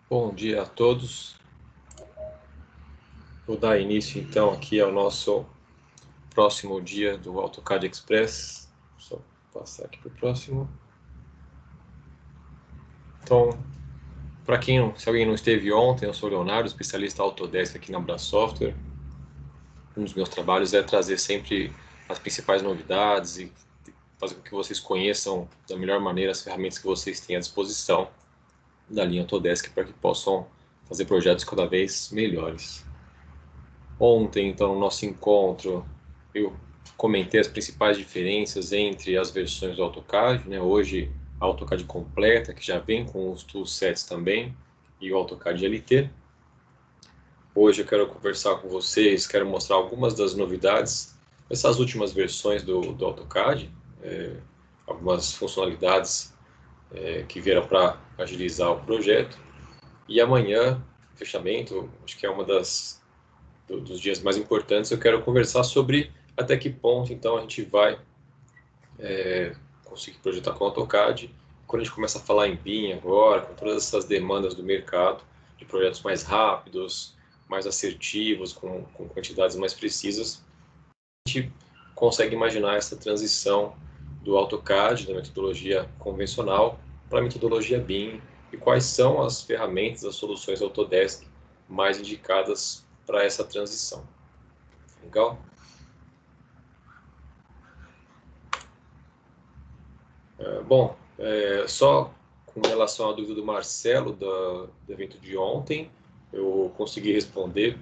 Bom dia a todos. Vou dar início então aqui ao nosso próximo dia do AutoCAD Express. Só passar aqui para o próximo. Então, se alguém não esteve ontem, eu sou o Leonardo, especialista Autodesk aqui na Bra Software. Um dos meus trabalhos é trazer sempre as principais novidades e fazer com que vocês conheçam da melhor maneira as ferramentas que vocês têm à disposição da linha Autodesk para que possam fazer projetos cada vez melhores. Ontem, então, no nosso encontro, eu comentei as principais diferenças entre as versões do AutoCAD, né? Hoje, a AutoCAD completa, que já vem com os toolsets também, e o AutoCAD LT. Hoje eu quero conversar com vocês, quero mostrar algumas das novidades dessas últimas versões do AutoCAD, algumas funcionalidades que vieram para agilizar o projeto. E amanhã, fechamento, acho que é uma dos dias mais importantes, eu quero conversar sobre até que ponto, então, a gente vai conseguir projetar com AutoCAD. Quando a gente começa a falar em BIM agora, com todas essas demandas do mercado, de projetos mais rápidos, mais assertivos, com quantidades mais precisas, a gente consegue imaginar essa transição do AutoCAD, da metodologia convencional, para a metodologia BIM, e quais são as ferramentas, as soluções Autodesk mais indicadas para essa transição. Legal? Bom, só com relação à dúvida do Marcelo do evento de ontem, eu consegui responder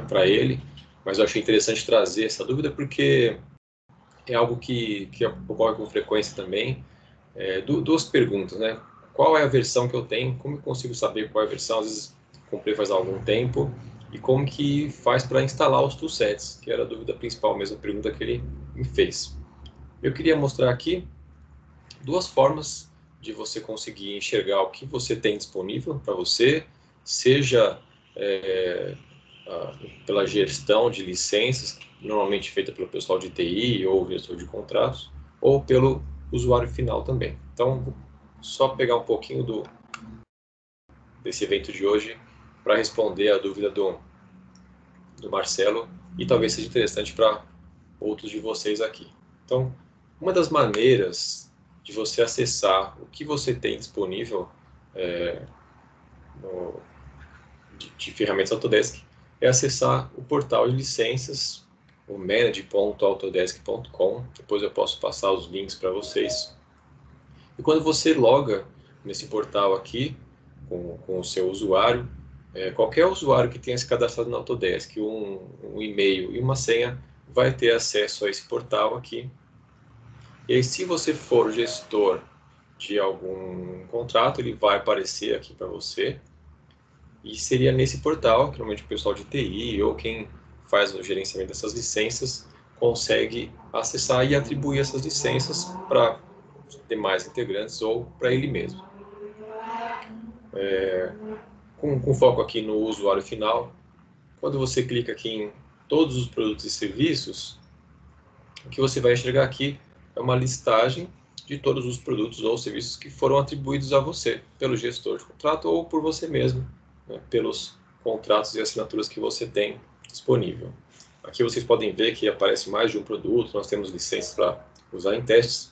para ele, mas eu achei interessante trazer essa dúvida porque é algo que ocorre com frequência também. Duas perguntas, né? Qual é a versão que eu tenho? Como eu consigo saber qual é a versão? Às vezes comprei faz algum tempo. E como que faz para instalar os toolsets? Que era a dúvida principal mesmo, a pergunta que ele me fez. Eu queria mostrar aqui duas formas de você conseguir enxergar o que você tem disponível para você, seja pela gestão de licenças, normalmente feita pelo pessoal de TI ou gestor de contratos, ou pelo usuário final também. Então, vou só pegar um pouquinho desse evento de hoje para responder a dúvida do Marcelo e talvez seja interessante para outros de vocês aqui. Então, uma das maneiras de você acessar o que você tem disponível de ferramentas Autodesk é acessar o portal de licenças, o manage.autodesk.com. Depois eu posso passar os links para vocês. E quando você loga nesse portal aqui, com o seu usuário, qualquer usuário que tenha se cadastrado na Autodesk, um e-mail e uma senha, vai ter acesso a esse portal aqui. E aí, se você for gestor de algum contrato, ele vai aparecer aqui para você. E seria nesse portal que normalmente o pessoal de TI ou quem faz o gerenciamento dessas licenças consegue acessar e atribuir essas licenças para demais integrantes ou para ele mesmo. Com foco aqui no usuário final, quando você clica aqui em todos os produtos e serviços, o que você vai enxergar aqui é uma listagem de todos os produtos ou serviços que foram atribuídos a você pelo gestor de contrato ou por você mesmo, né, pelos contratos e assinaturas que você tem disponível. Aqui vocês podem ver que aparece mais de um produto, nós temos licenças para usar em testes.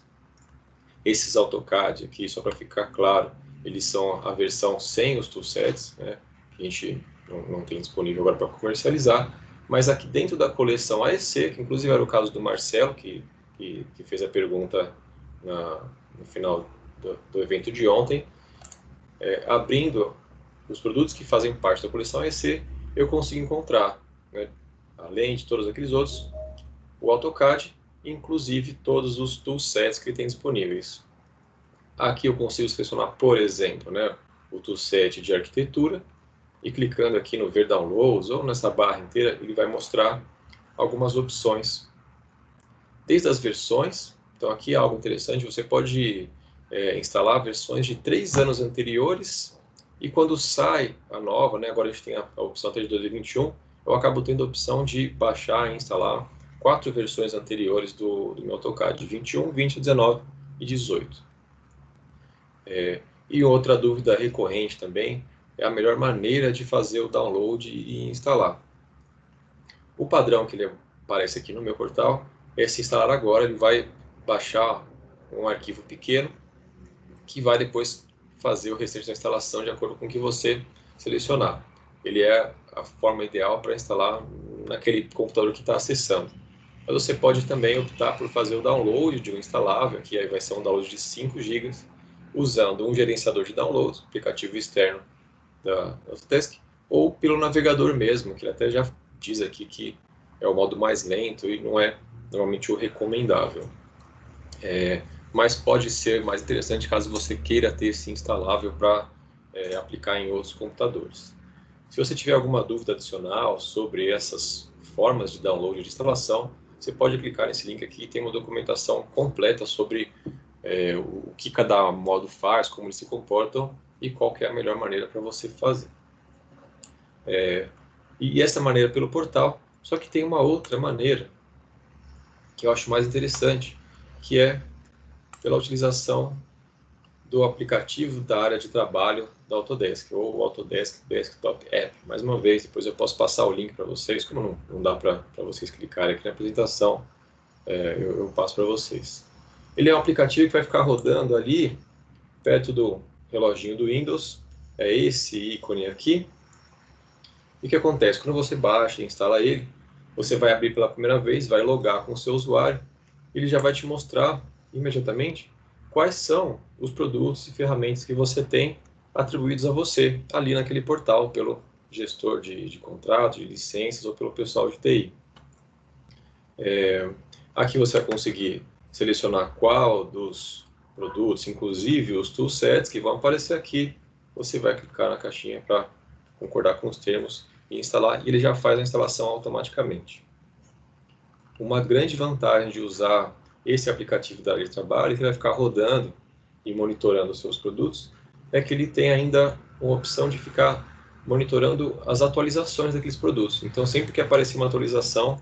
Esses AutoCAD aqui, só para ficar claro, eles são a versão sem os toolsets, né, que a gente não tem disponível agora para comercializar, mas aqui dentro da coleção AEC, que inclusive era o caso do Marcelo, que fez a pergunta no final do evento de ontem, abrindo os produtos que fazem parte da coleção AEC, eu consigo encontrar, né, além de todos aqueles outros, o AutoCAD, inclusive todos os toolsets que tem disponíveis. Aqui eu consigo selecionar, por exemplo, né, o toolset de arquitetura, e clicando aqui no ver downloads ou nessa barra inteira, ele vai mostrar algumas opções. Desde as versões, então aqui é algo interessante, você pode instalar versões de 3 anos anteriores, e quando sai a nova, né, agora a gente tem a opção até de 2021, eu acabo tendo a opção de baixar e instalar 4 versões anteriores do meu AutoCAD, 21, 20, 19 e 18. E outra dúvida recorrente também, é a melhor maneira de fazer o download e instalar. O padrão que ele aparece aqui no meu portal é se instalar agora. Ele vai baixar um arquivo pequeno que vai depois fazer o restante da instalação de acordo com o que você selecionar. Ele é a forma ideal para instalar naquele computador que está acessando. Mas você pode também optar por fazer o download de um instalável, que aí vai ser um download de 5 GB, usando um gerenciador de downloads, aplicativo externo da Autodesk, ou pelo navegador mesmo, que ele até já diz aqui que é o modo mais lento e não é normalmente o recomendável. Mas pode ser mais interessante caso você queira ter esse instalável para aplicar em outros computadores. Se você tiver alguma dúvida adicional sobre essas formas de download e de instalação, você pode clicar nesse link aqui, tem uma documentação completa sobre o que cada modo faz, como eles se comportam e qual que é a melhor maneira para você fazer. E essa maneira pelo portal, só que tem uma outra maneira que eu acho mais interessante, que é pela utilização do aplicativo da área de trabalho da Autodesk, ou Autodesk Desktop App. Mais uma vez, depois eu posso passar o link para vocês, como não dá para vocês clicarem aqui na apresentação, eu passo para vocês. Ele é um aplicativo que vai ficar rodando ali, perto do reloginho do Windows, é esse ícone aqui. E o que acontece? Quando você baixa e instala ele, você vai abrir pela primeira vez, vai logar com o seu usuário, ele já vai te mostrar imediatamente quais são os produtos e ferramentas que você tem atribuídos a você ali naquele portal, pelo gestor de contratos, de licenças ou pelo pessoal de TI. Aqui você vai conseguir selecionar qual dos produtos, inclusive os toolsets que vão aparecer aqui. Você vai clicar na caixinha para concordar com os termos e instalar, e ele já faz a instalação automaticamente. Uma grande vantagem de usar esse aplicativo da área de trabalho, que vai ficar rodando e monitorando os seus produtos, é que ele tem ainda uma opção de ficar monitorando as atualizações daqueles produtos. Então, sempre que aparecer uma atualização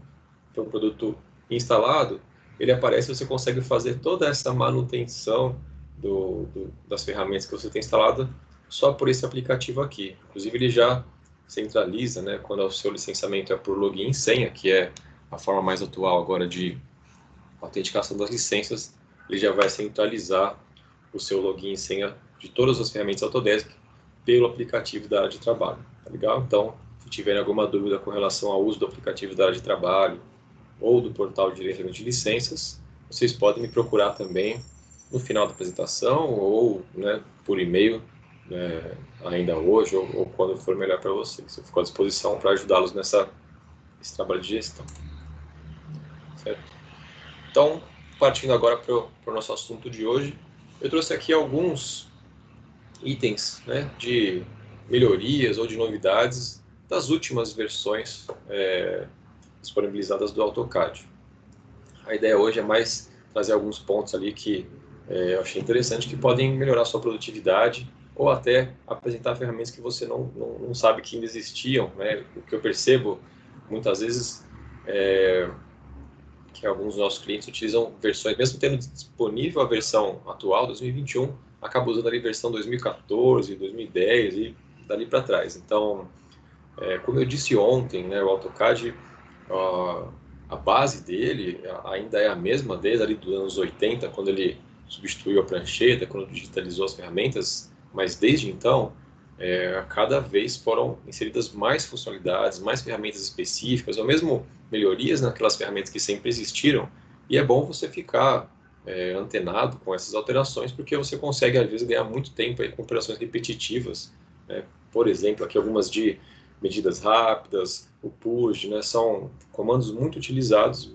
para um produto instalado, ele aparece e você consegue fazer toda essa manutenção das ferramentas que você tem instalado só por esse aplicativo aqui. Inclusive, ele já centraliza, né, quando o seu licenciamento é por login e senha, que é a forma mais atual agora de autenticação das licenças, ele já vai centralizar o seu login e senha de todas as ferramentas Autodesk pelo aplicativo da área de trabalho. Tá legal? Então, se tiverem alguma dúvida com relação ao uso do aplicativo da área de trabalho ou do portal de gerenciamento de licenças, vocês podem me procurar também no final da apresentação ou, né, por e-mail, ainda hoje ou quando for melhor para vocês. Eu fico à disposição para ajudá-los nesse trabalho de gestão. Certo? Então, partindo agora para o nosso assunto de hoje, eu trouxe aqui alguns itens, né, de melhorias ou de novidades das últimas versões disponibilizadas do AutoCAD. A ideia hoje é mais trazer alguns pontos ali que eu achei interessante, que podem melhorar a sua produtividade ou até apresentar ferramentas que você não sabe que ainda existiam, né? O que eu percebo muitas vezes que alguns dos nossos clientes utilizam versões, mesmo tendo disponível a versão atual, 2021, acaba usando ali versão 2014, 2010 e dali para trás. Então, como eu disse ontem, né, o AutoCAD, a base dele ainda é a mesma desde ali dos anos 80, quando ele substituiu a prancheta, quando digitalizou as ferramentas, mas desde então, cada vez foram inseridas mais funcionalidades, mais ferramentas específicas, ou mesmo melhorias naquelas ferramentas que sempre existiram, e é bom você ficar antenado com essas alterações, porque você consegue, às vezes, ganhar muito tempo aí com operações repetitivas, né? Por exemplo, aqui algumas de medidas rápidas, o push, né? São comandos muito utilizados,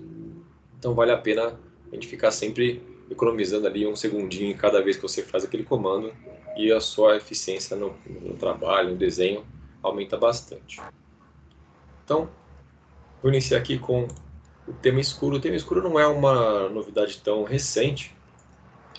então vale a pena a gente ficar sempre economizando ali um segundinho cada vez que você faz aquele comando, e a sua eficiência no trabalho, no desenho, aumenta bastante. Então, vou iniciar aqui com o tema escuro. O tema escuro não é uma novidade tão recente,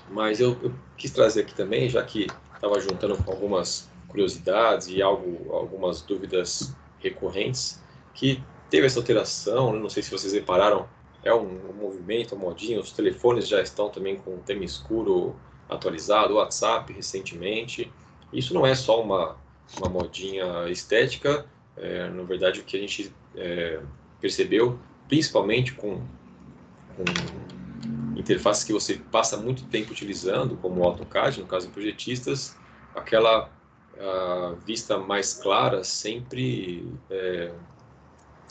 mas eu quis trazer aqui também, já que estava juntando com algumas curiosidades e algumas dúvidas recorrentes, que teve essa alteração, não sei se vocês repararam, é um movimento, uma modinha, os telefones já estão também com o tema escuro atualizado, o WhatsApp recentemente. Isso não é só uma uma modinha estética. Na verdade, o que a gente percebeu, principalmente com interfaces que você passa muito tempo utilizando, como o AutoCAD, no caso de projetistas, aquela vista mais clara, sempre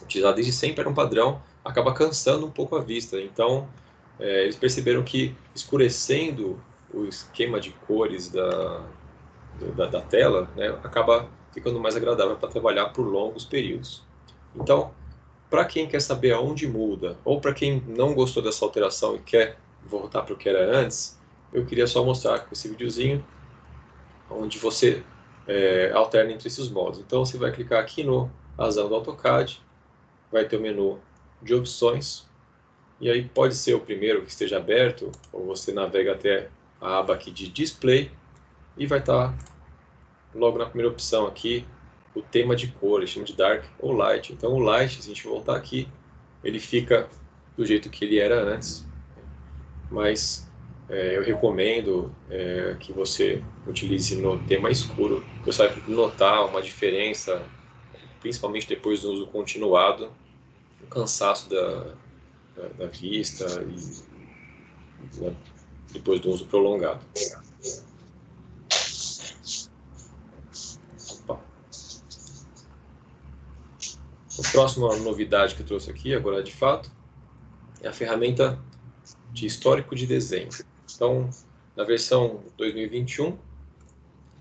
utilizada desde sempre, era um padrão, acaba cansando um pouco a vista. Então, eles perceberam que escurecendo o esquema de cores da tela, né, acaba ficando mais agradável para trabalhar por longos períodos. Então, para quem quer saber aonde muda, ou para quem não gostou dessa alteração e quer voltar para o que era antes, eu queria só mostrar com esse videozinho onde você alterna entre esses modos. Então, você vai clicar aqui no Asão do AutoCAD, vai ter o menu de opções, e aí pode ser o primeiro que esteja aberto, ou você navega até a aba aqui de Display, e vai estar logo na primeira opção aqui, o tema de cor, chama de Dark ou Light. Então o Light, se a gente voltar aqui, ele fica do jeito que ele era antes, mas eu recomendo que você utilize no tema escuro. Você vai notar uma diferença, principalmente depois do uso continuado, o cansaço da vista e depois do uso prolongado. A próxima novidade que eu trouxe aqui, agora de fato, é a ferramenta de histórico de desenho. Então, na versão 2021,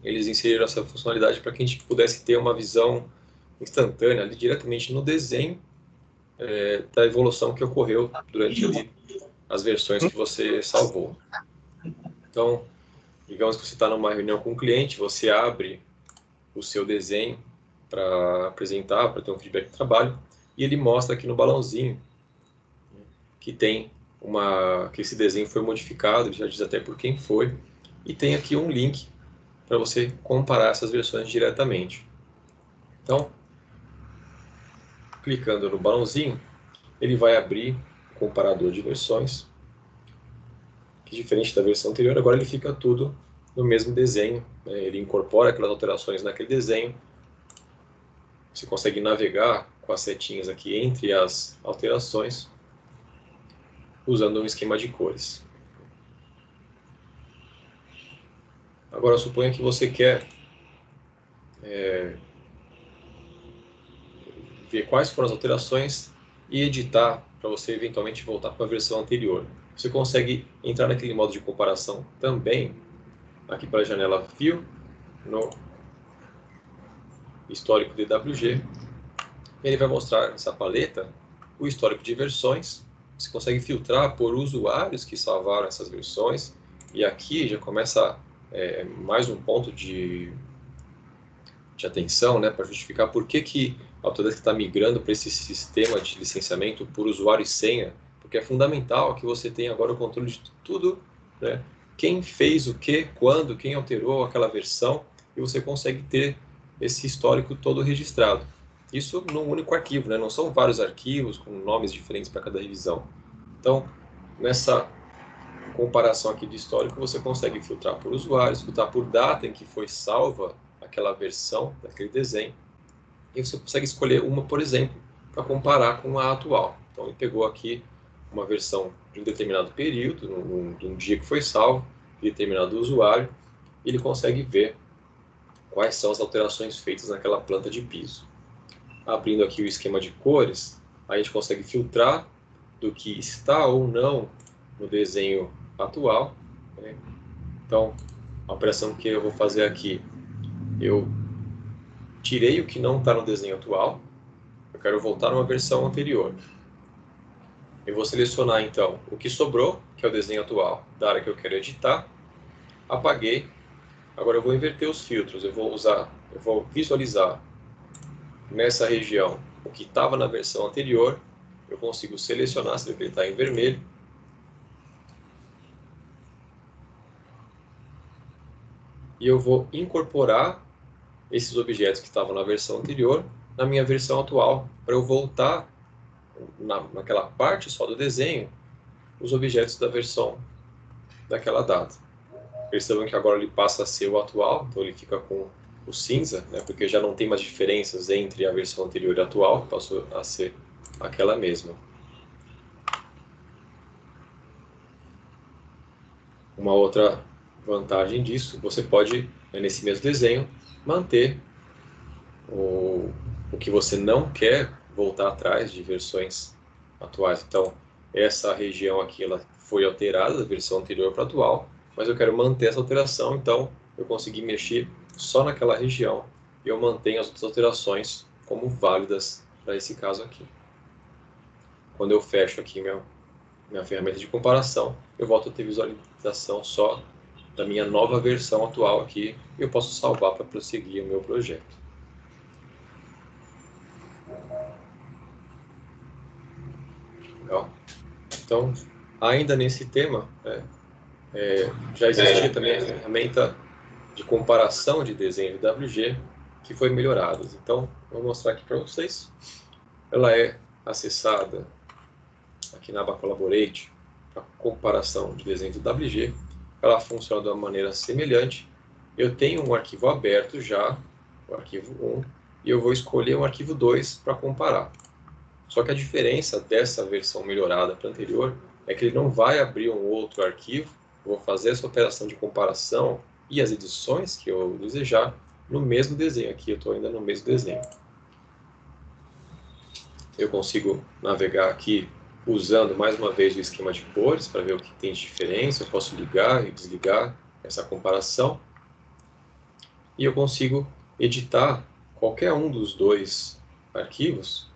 eles inseriram essa funcionalidade para que a gente pudesse ter uma visão instantânea ali, diretamente no desenho da evolução que ocorreu durante ali, as versões que você salvou. Então, digamos que você está numa reunião com um cliente, você abre o seu desenho para apresentar, para ter um feedback do trabalho, e ele mostra aqui no balãozinho que tem que esse desenho foi modificado, já diz até por quem foi, e tem aqui um link para você comparar essas versões diretamente. Então, clicando no balãozinho, ele vai abrir o comparador de versões, que diferente da versão anterior, agora ele fica tudo no mesmo desenho, né? Ele incorpora aquelas alterações naquele desenho. Você consegue navegar com as setinhas aqui entre as alterações, usando um esquema de cores. Agora, suponha que você quer ver quais foram as alterações e editar para você eventualmente voltar para a versão anterior. Você consegue entrar naquele modo de comparação também, aqui para a janela View, no histórico DWG. Ele vai mostrar nessa paleta o histórico de versões. Você consegue filtrar por usuários que salvaram essas versões. E aqui já começa mais um ponto de atenção, né, para justificar por que a Autodesk está migrando para esse sistema de licenciamento por usuário e senha, porque é fundamental que você tenha agora o controle de tudo, né, quem fez o que, quando, quem alterou aquela versão, e você consegue ter esse histórico todo registrado. Isso num único arquivo, né, não são vários arquivos com nomes diferentes para cada revisão. Então, nessa comparação aqui de histórico, você consegue filtrar por usuários, filtrar por data em que foi salva aquela versão daquele desenho, e você consegue escolher uma, por exemplo, para comparar com a atual. Então ele pegou aqui uma versão de um determinado período, de um dia que foi salvo, de determinado usuário, e ele consegue ver quais são as alterações feitas naquela planta de piso. Abrindo aqui o esquema de cores, a gente consegue filtrar do que está ou não no desenho atual, né? Então, a operação que eu vou fazer aqui, eu tirei o que não está no desenho atual, eu quero voltar numa versão anterior. Eu vou selecionar então o que sobrou, que é o desenho atual da área que eu quero editar, apaguei. Agora eu vou inverter os filtros, eu vou visualizar nessa região o que estava na versão anterior, eu consigo selecionar, se ele está em vermelho, e eu vou incorporar esses objetos que estavam na versão anterior na minha versão atual, para eu voltar naquela parte só do desenho, os objetos da versão daquela data. Percebam que agora ele passa a ser o atual, então ele fica com o cinza, né, porque já não tem mais diferenças entre a versão anterior e a atual, passou a ser aquela mesma. Uma outra vantagem disso, você pode, nesse mesmo desenho, manter o que você não quer voltar atrás de versões atuais. Então, essa região aqui ela foi alterada da versão anterior para a atual, mas eu quero manter essa alteração, então eu consegui mexer só naquela região e eu mantenho as outras alterações como válidas para esse caso aqui. Quando eu fecho aqui minha ferramenta de comparação, eu volto a ter visualização só da minha nova versão atual aqui e eu posso salvar para prosseguir o meu projeto. Legal? Então, ainda nesse tema, já existia também a ferramenta de comparação de desenho de WG que foi melhorada. Então, vou mostrar aqui para vocês. Ela é acessada aqui na aba Collaborate, a comparação de desenho do WG. Ela funciona de uma maneira semelhante. Eu tenho um arquivo aberto já, o arquivo 1, e eu vou escolher um arquivo 2 para comparar. Só que a diferença dessa versão melhorada para a anterior é que ele não vai abrir um outro arquivo. Eu vou fazer essa operação de comparação e as edições que eu desejar no mesmo desenho. Aqui eu estou ainda no mesmo desenho. Eu consigo navegar aqui usando mais uma vez o esquema de cores para ver o que tem de diferença. Eu posso ligar e desligar essa comparação. E eu consigo editar qualquer um dos dois arquivos,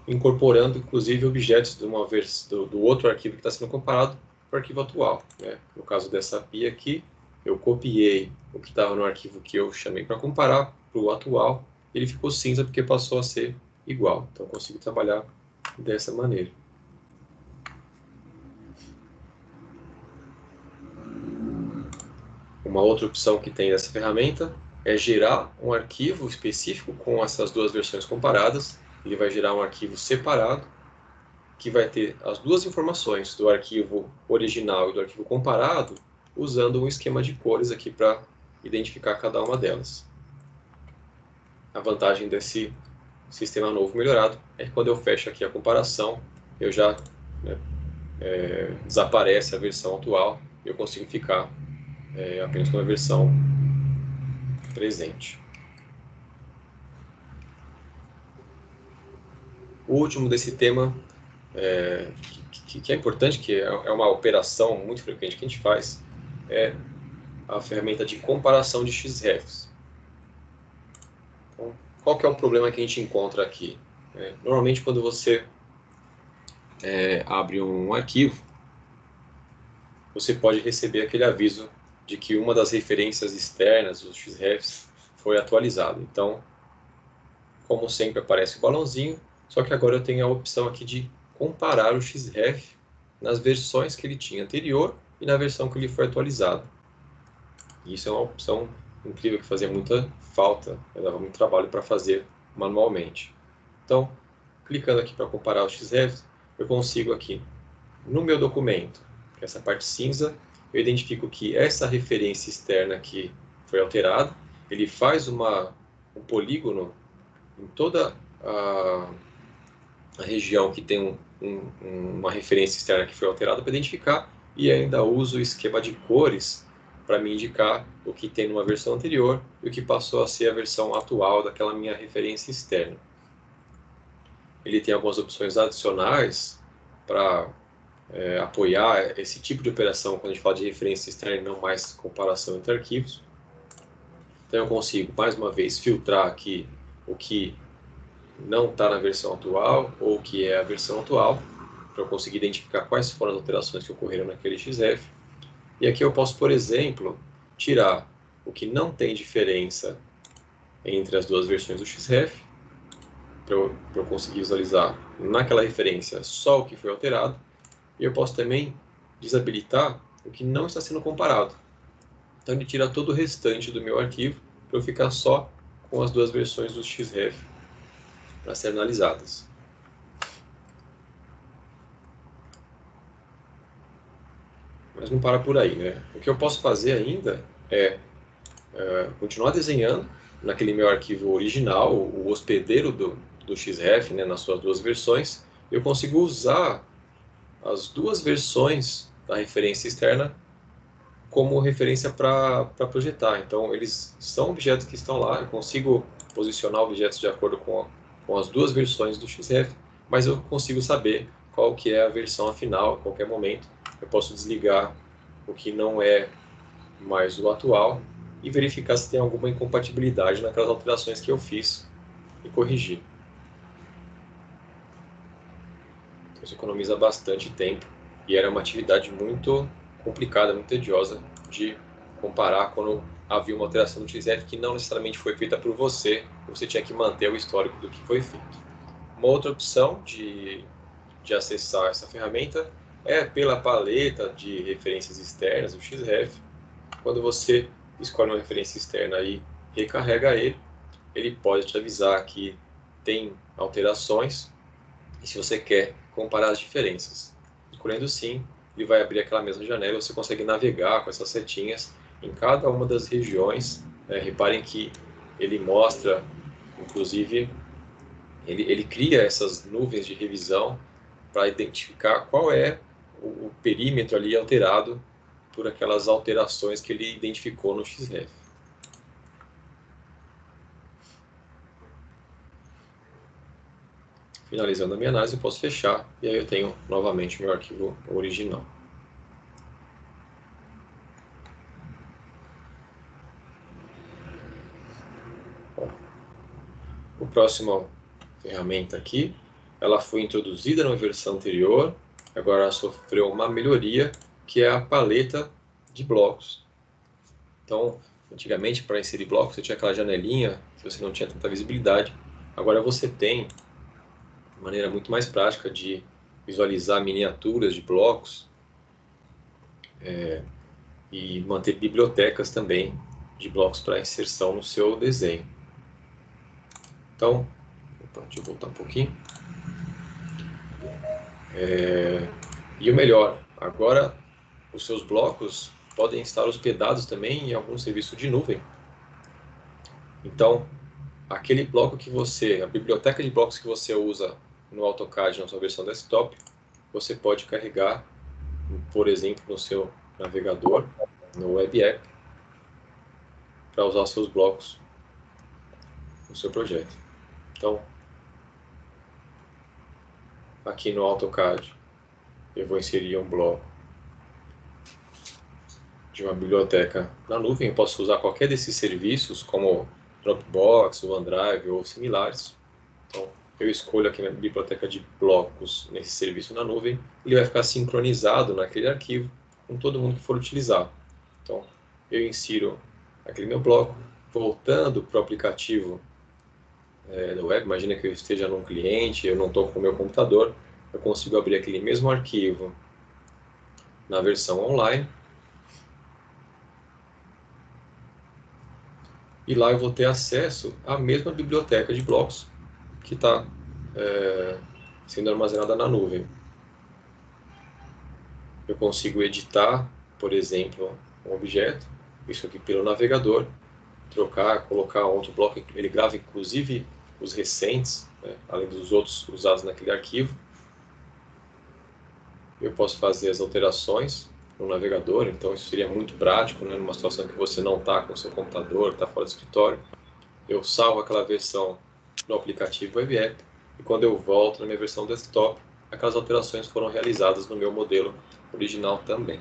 incorporando inclusive objetos de uma do outro arquivo que está sendo comparado para o arquivo atual, né? No caso dessa pia aqui, eu copiei o que estava no arquivo que eu chamei para comparar para o atual, ele ficou cinza porque passou a ser igual. Então eu consigo trabalhar dessa maneira. Uma outra opção que tem nessa ferramenta é gerar um arquivo específico com essas duas versões comparadas. Ele vai gerar um arquivo separado, que vai ter as duas informações do arquivo original e do arquivo comparado, usando um esquema de cores aqui para identificar cada uma delas. A vantagem desse sistema novo melhorado é que quando eu fecho aqui a comparação, eu já desaparece a versão atual e eu consigo ficar apenas com a versão presente. O último desse tema, que é importante, que é uma operação muito frequente que a gente faz, é a ferramenta de comparação de XREFs. Então, qual que é o problema que a gente encontra aqui? Normalmente, quando você abre um arquivo, você pode receber aquele aviso de que uma das referências externas dos XREFs foi atualizada. Então, como sempre, aparece o balãozinho, só que agora eu tenho a opção aqui de comparar o XREF nas versões que ele tinha anterior e na versão que ele foi atualizado. E isso é uma opção incrível que fazia muita falta, dava muito trabalho para fazer manualmente. Então, clicando aqui para comparar os XREFs, eu consigo aqui, no meu documento, que é essa parte cinza, eu identifico que essa referência externa aqui foi alterada, ele faz um polígono em toda a região que tem uma referência externa que foi alterada para identificar, e ainda uso o esquema de cores para me indicar o que tem numa versão anterior e o que passou a ser a versão atual daquela minha referência externa. Ele tem algumas opções adicionais para apoiar esse tipo de operação quando a gente fala de referência externa e não mais comparação entre arquivos. Então eu consigo, mais uma vez, filtrar aqui o que não está na versão atual ou o que é a versão atual, para eu conseguir identificar quais foram as alterações que ocorreram naquele XREF. E aqui eu posso, por exemplo, tirar o que não tem diferença entre as duas versões do XREF, para eu conseguir visualizar naquela referência só o que foi alterado. E eu posso também desabilitar o que não está sendo comparado. Então ele tira todo o restante do meu arquivo para eu ficar só com as duas versões do XREF para serem analisadas. Mas não para por aí, né? O que eu posso fazer ainda é continuar desenhando naquele meu arquivo original, o hospedeiro do XREF, né, nas suas duas versões. Eu consigo usar as duas versões da referência externa como referência para projetar. Então, eles são objetos que estão lá, eu consigo posicionar objetos de acordo com as duas versões do XREF, mas eu consigo saber qual que é a versão final a qualquer momento. Eu posso desligar o que não é mais o atual e verificar se tem alguma incompatibilidade naquelas alterações que eu fiz e corrigir. Então, isso economiza bastante tempo e era uma atividade muito complicada, muito tediosa de comparar quando havia uma alteração no XREF que não necessariamente foi feita por você, você tinha que manter o histórico do que foi feito. Uma outra opção de acessar essa ferramenta é pela paleta de referências externas, o XREF. Quando você escolhe uma referência externa e recarrega ele pode te avisar que tem alterações e se você quer comparar as diferenças. Escolhendo sim, ele vai abrir aquela mesma janela e você consegue navegar com essas setinhas em cada uma das regiões. Reparem que ele mostra, inclusive, ele cria essas nuvens de revisão para identificar qual é o perímetro ali alterado por aquelas alterações que ele identificou no XREF. Finalizando a minha análise, eu posso fechar e aí eu tenho novamente o meu arquivo original. Bom, a próxima ferramenta aqui, ela foi introduzida na versão anterior, agora ela sofreu uma melhoria, que é a paleta de blocos. Então, antigamente, para inserir blocos, você tinha aquela janelinha, que você não tinha tanta visibilidade. Agora você tem uma maneira muito mais prática de visualizar miniaturas de blocos e manter bibliotecas também de blocos para inserção no seu desenho. Então, deixa eu voltar um pouquinho. E o melhor, agora os seus blocos podem estar hospedados também em algum serviço de nuvem. Então, aquele bloco que a biblioteca de blocos que você usa no AutoCAD na sua versão desktop, você pode carregar, por exemplo, no seu navegador, no Web App, para usar os seus blocos no seu projeto. Então, aqui no AutoCAD, eu vou inserir um bloco de uma biblioteca na nuvem. Eu posso usar qualquer desses serviços, como Dropbox, OneDrive ou similares. Então, eu escolho aqui a minha biblioteca de blocos nesse serviço na nuvem, ele vai ficar sincronizado naquele arquivo com todo mundo que for utilizar. Então, eu insiro aquele meu bloco, voltando para o aplicativo do web. Imagina que eu esteja num cliente, eu não estou com o meu computador, eu consigo abrir aquele mesmo arquivo na versão online, e lá eu vou ter acesso à mesma biblioteca de blocos que está sendo armazenada na nuvem. Eu consigo editar, por exemplo, um objeto, isso aqui pelo navegador, trocar, colocar outro bloco, ele grava inclusive os recentes, né, além dos outros usados naquele arquivo. Eu posso fazer as alterações no navegador, então isso seria muito prático, né, numa situação que você não está com o seu computador, está fora do escritório. Eu salvo aquela versão no aplicativo Web App e quando eu volto na minha versão desktop, aquelas alterações foram realizadas no meu modelo original também.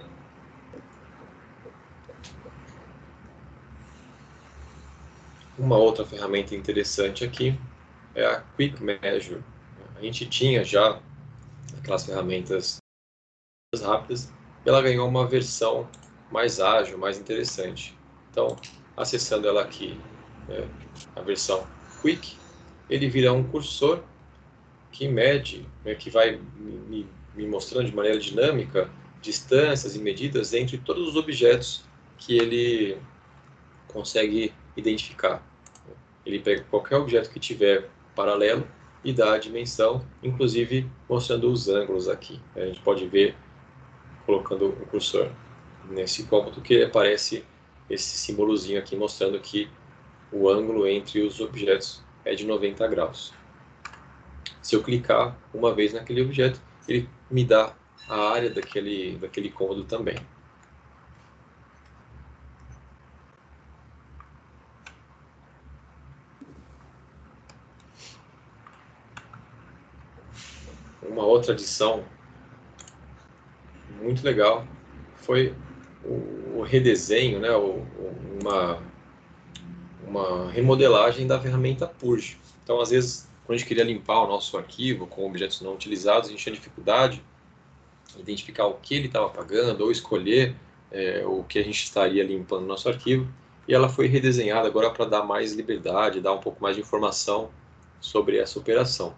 Uma outra ferramenta interessante aqui é a Quick Measure. A gente tinha já aquelas ferramentas rápidas e ela ganhou uma versão mais ágil, mais interessante. Então, acessando ela aqui, a versão Quick, ele vira um cursor que mede, que vai me mostrando de maneira dinâmica distâncias e medidas entre todos os objetos que ele consegue identificar. Ele pega qualquer objeto que tiver paralelo e dá a dimensão, inclusive mostrando os ângulos aqui. A gente pode ver, colocando o cursor nesse cômodo, que ele aparece esse símbolozinho aqui mostrando que o ângulo entre os objetos é de 90 graus. Se eu clicar uma vez naquele objeto, ele me dá a área daquele cômodo também. Uma outra adição muito legal foi o redesenho, né, uma remodelagem da ferramenta Purge. Então, às vezes, quando a gente queria limpar o nosso arquivo com objetos não utilizados, a gente tinha dificuldade em identificar o que ele estava apagando ou escolher o que a gente estaria limpando no nosso arquivo. E ela foi redesenhada agora para dar mais liberdade, dar um pouco mais de informação sobre essa operação.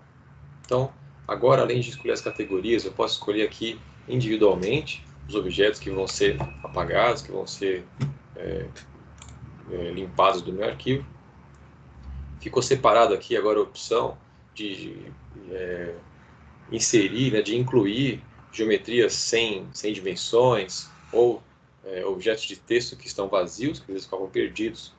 Então, agora, além de escolher as categorias, eu posso escolher aqui individualmente os objetos que vão ser apagados, que vão ser limpados do meu arquivo. Ficou separado aqui agora a opção de inserir, né, de incluir geometrias sem dimensões ou objetos de texto que estão vazios, que às vezes ficavam perdidos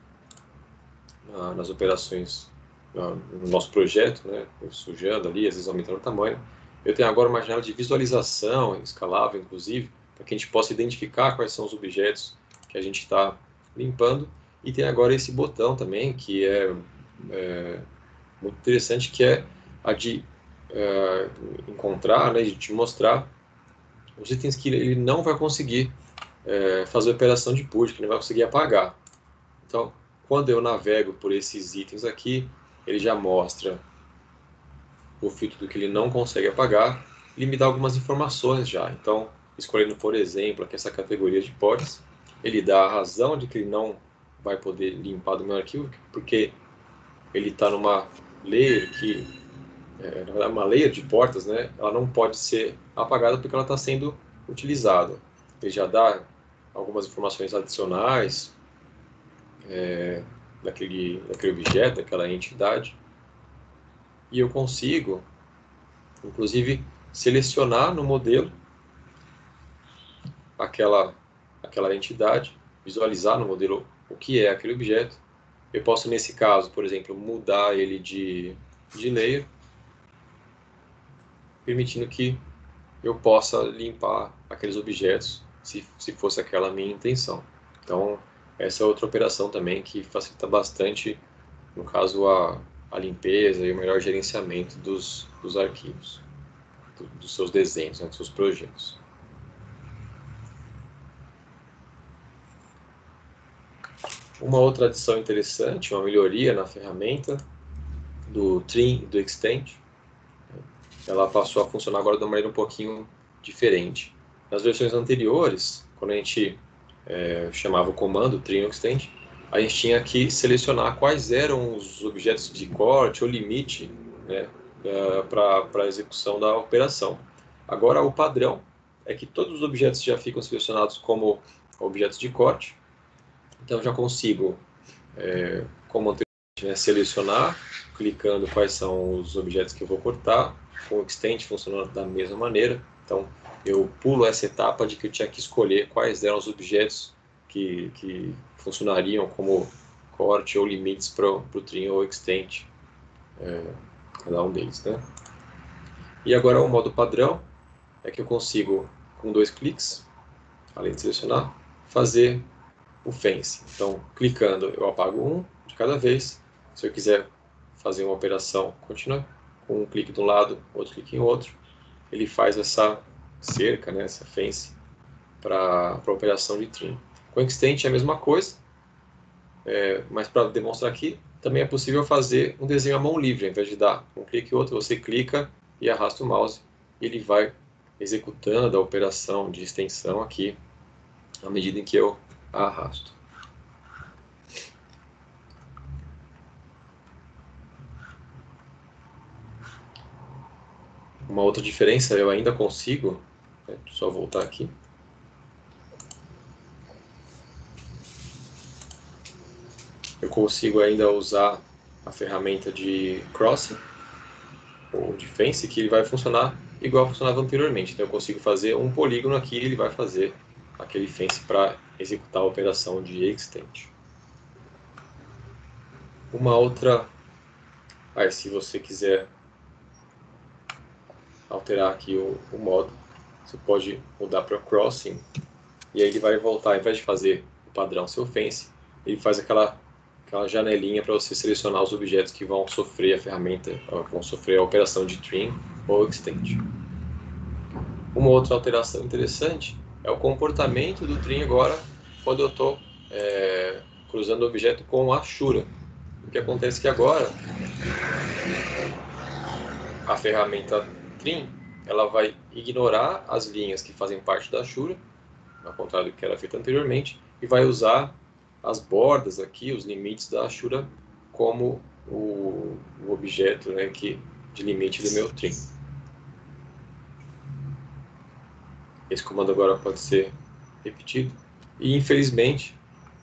nas operações no nosso projeto, né, sujando ali, às vezes aumentando o tamanho. Eu tenho agora uma janela de visualização, escalável inclusive, para que a gente possa identificar quais são os objetos que a gente está limpando. E tem agora esse botão também, que é muito interessante, que é a de encontrar, né, de te mostrar os itens que ele não vai conseguir fazer a operação de purge, que não vai conseguir apagar. Então, quando eu navego por esses itens aqui, ele já mostra o filtro do que ele não consegue apagar, ele me dá algumas informações já. Então, escolhendo, por exemplo, aqui essa categoria de portas, ele dá a razão de que ele não vai poder limpar do meu arquivo, porque ele está numa layer que, na verdade, uma layer de portas, né? Ela não pode ser apagada porque ela está sendo utilizada. Ele já dá algumas informações adicionais daquele objeto, daquela entidade, e eu consigo, inclusive, selecionar no modelo aquela entidade, visualizar no modelo o que é aquele objeto. Eu posso, nesse caso, por exemplo, mudar ele de layer, permitindo que eu possa limpar aqueles objetos, se fosse aquela a minha intenção. Então, essa é outra operação também que facilita bastante, no caso, a limpeza e o melhor gerenciamento dos arquivos, dos seus desenhos, né, dos seus projetos. Uma outra adição interessante, uma melhoria na ferramenta do Trim e do Extend, ela passou a funcionar agora de uma maneira um pouquinho diferente. Nas versões anteriores, quando a gente chamava o comando Trim ou Extend, a gente tinha que selecionar quais eram os objetos de corte ou limite, né, para a execução da operação. Agora, o padrão é que todos os objetos já ficam selecionados como objetos de corte. Então, já consigo, como anteriormente, né, selecionar, clicando quais são os objetos que eu vou cortar, com o Extend funcionando da mesma maneira. Então, eu pulo essa etapa de que eu tinha que escolher quais eram os objetos que funcionariam como corte ou limites para o Trim ou Extend, cada um deles, né? E agora o modo padrão é que eu consigo, com 2 cliques, além de selecionar, fazer o fence. Então, clicando, eu apago um de cada vez. Se eu quiser fazer uma operação contínua, com um clique de um lado, outro clique em outro, ele faz essa cerca, né, essa fence, para a operação de trim. Com o Extend é a mesma coisa, mas para demonstrar aqui, também é possível fazer um desenho à mão livre. Ao invés de dar um clique e outro, você clica e arrasta o mouse, e ele vai executando a operação de extensão aqui, à medida em que eu a arrasto. Uma outra diferença, eu ainda consigo, só voltar aqui, eu consigo ainda usar a ferramenta de crossing, ou de fence, que ele vai funcionar igual funcionava anteriormente. Então eu consigo fazer um polígono aqui, ele vai fazer aquele fence para executar a operação de extend. Uma outra, se você quiser alterar aqui o modo, você pode mudar para crossing, e aí ele vai voltar, ao invés de fazer o padrão sequence, ele faz aquela janelinha para você selecionar os objetos que vão sofrer a ferramenta, vão sofrer a operação de trim ou extend. Uma outra alteração interessante é o comportamento do trim agora, quando eu estou cruzando o objeto com a Shura. O que acontece é que agora a ferramenta trim, ela vai ignorar as linhas que fazem parte da Shura, ao contrário do que era feito anteriormente, e vai usar as bordas aqui, os limites da Shura, como o objeto, né, de limite do meu trim. Esse comando agora pode ser repetido. E, infelizmente,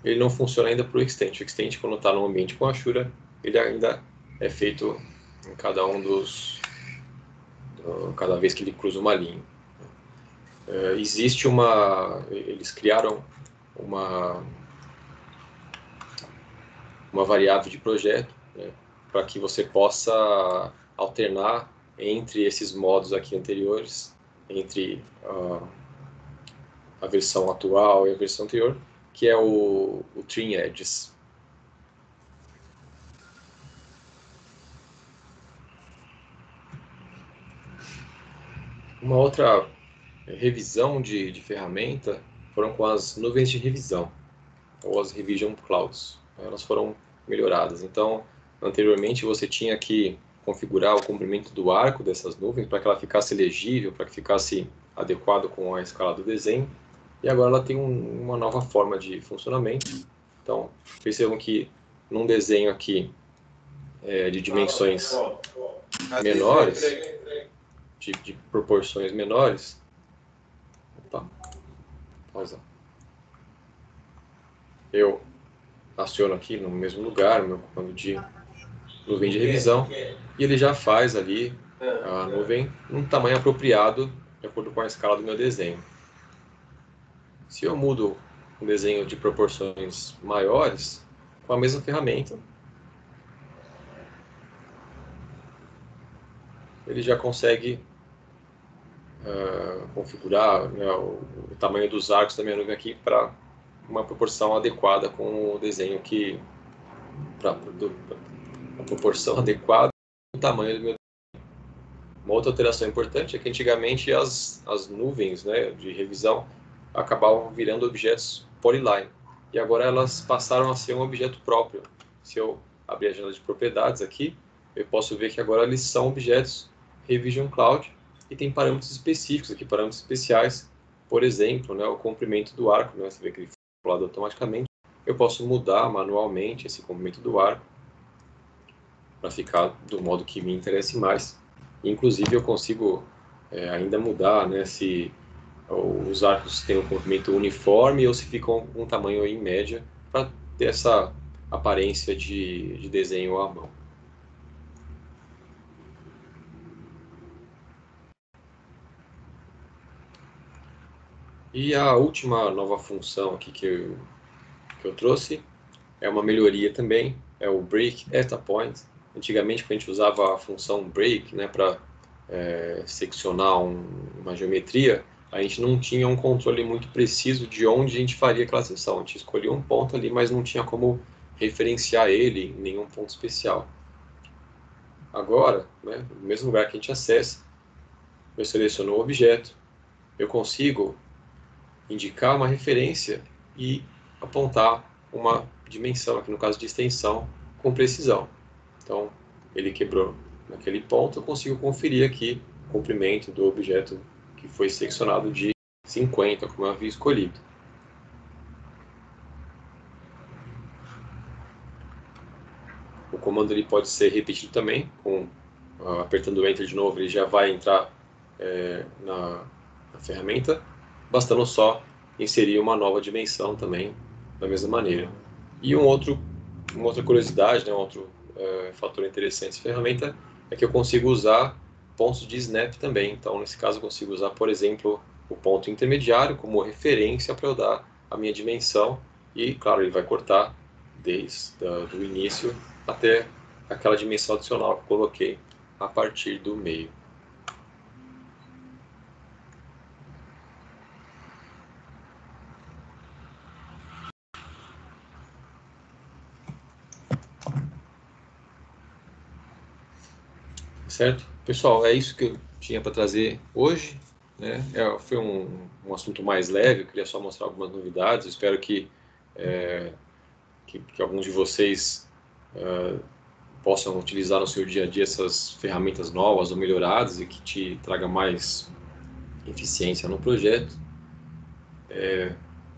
ele não funciona ainda para o extend. O extend, quando está no ambiente com a Shura, ele ainda é feito em cada vez que ele cruza uma linha. Eles criaram uma variável de projeto, né, para que você possa alternar entre esses modos aqui anteriores, entre a versão atual e a versão anterior, que é o Trim Edges. Uma outra revisão de ferramenta foram com as nuvens de revisão, ou as Revision Clouds. Elas foram melhoradas. Então, anteriormente você tinha que configurar o comprimento do arco dessas nuvens para que ela ficasse legível, para que ficasse adequado com a escala do desenho. E agora ela tem uma nova forma de funcionamento. Então, percebam que num desenho aqui de dimensões menores, de proporções menores, eu aciono aqui no mesmo lugar o meu comando de nuvem de revisão, e ele já faz ali a nuvem num tamanho apropriado de acordo com a escala do meu desenho. Se eu mudo um desenho de proporções maiores, com a mesma ferramenta, ele já consegue configurar, né, o tamanho dos arcos da minha nuvem aqui para uma proporção adequada com o desenho a proporção adequada ao tamanho do meu desenho. Uma outra alteração importante é que antigamente as nuvens, né, de revisão acabavam virando objetos polyline, e agora elas passaram a ser um objeto próprio. Se eu abrir a janela de propriedades aqui, eu posso ver que agora eles são objetos Revision Cloud, e tem parâmetros específicos aqui, parâmetros especiais, por exemplo, né, o comprimento do arco, né, você vê que ele foi calculado automaticamente. Eu posso mudar manualmente esse comprimento do arco para ficar do modo que me interesse mais. Inclusive eu consigo ainda mudar, né, se os arcos têm um comprimento uniforme ou se ficam com um tamanho em média, para ter essa aparência de desenho à mão. E a última nova função aqui que eu trouxe é uma melhoria também, é o Break at a Point. Antigamente, quando a gente usava a função Break, né, para seccionar uma geometria, a gente não tinha um controle muito preciso de onde a gente faria aquela seção. A gente escolhia um ponto ali, mas não tinha como referenciar ele em nenhum ponto especial. Agora, né, no mesmo lugar que a gente acessa, eu seleciono o objeto, eu consigo indicar uma referência e apontar uma dimensão, aqui no caso de extensão, com precisão. Então, ele quebrou naquele ponto, eu consigo conferir aqui o comprimento do objeto que foi seccionado de 50, como eu havia escolhido. O comando ele pode ser repetido também, apertando o Enter de novo, ele já vai entrar na ferramenta, bastando só inserir uma nova dimensão também, da mesma maneira. E uma outra curiosidade, né, um outro fator interessante dessa ferramenta é que eu consigo usar pontos de snap também. Então, nesse caso, eu consigo usar, por exemplo, o ponto intermediário como referência para eu dar a minha dimensão e, claro, ele vai cortar desde o início até aquela dimensão adicional que eu coloquei a partir do meio. Certo? Pessoal, é isso que eu tinha para trazer hoje, né? Foi um assunto mais leve, eu queria só mostrar algumas novidades. Eu espero que alguns de vocês possam utilizar no seu dia a dia essas ferramentas novas ou melhoradas e que te traga mais eficiência no projeto.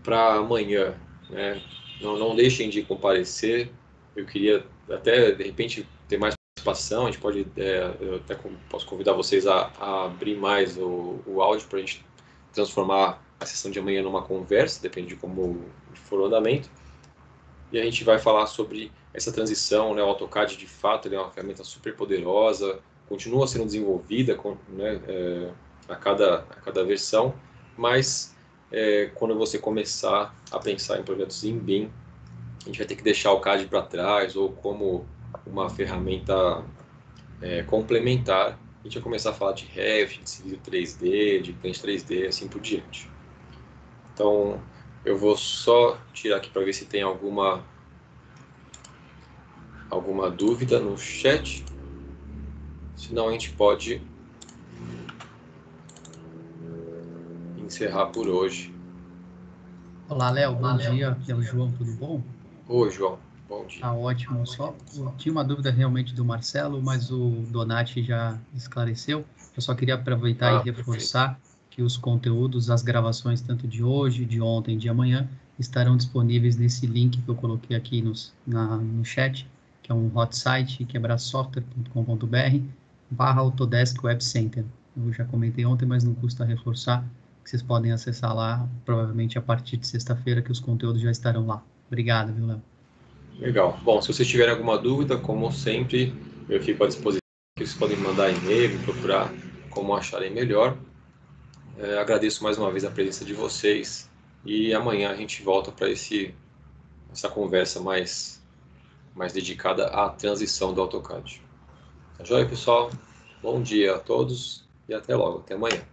Para amanhã, né? Não deixem de comparecer. Eu queria até, de repente, ter mais participação. A gente pode, eu até posso convidar vocês a abrir mais o áudio para a gente transformar a sessão de amanhã numa conversa, depende de como for o andamento. E a gente vai falar sobre essa transição, né? O AutoCAD, de fato, ele é uma ferramenta super poderosa, continua sendo desenvolvida, né, a cada versão, mas quando você começar a pensar em projetos em BIM, a gente vai ter que deixar o CAD para trás, ou como uma ferramenta complementar, a gente vai começar a falar de Revit, de Civil 3D, de Paint 3D, assim por diante. Então, eu vou só tirar aqui para ver se tem alguma dúvida no chat. Senão a gente pode encerrar por hoje. Olá, Léo, bom dia. Aqui é o João, tudo bom? Oi, João, bom dia. Tá ótimo. Eu tinha uma dúvida realmente do Marcelo, mas o Donati já esclareceu. Eu só queria aproveitar e reforçar que os conteúdos, as gravações, tanto de hoje, de ontem e de amanhã, estarão disponíveis nesse link que eu coloquei aqui no chat, que é um hot site, quebrasoftware.com.br/Autodesk Web Center. Eu já comentei ontem, mas não custa reforçar, que vocês podem acessar lá, provavelmente a partir de sexta-feira, que os conteúdos já estarão lá. Obrigado, viu, Léo? Legal. Bom, se vocês tiverem alguma dúvida, como sempre, eu fico à disposição. Vocês podem mandar e-mail, procurar como acharem melhor. Agradeço mais uma vez a presença de vocês e amanhã a gente volta para essa conversa mais dedicada à transição do AutoCAD. Tá joia, pessoal? Bom dia a todos e até logo. Até amanhã.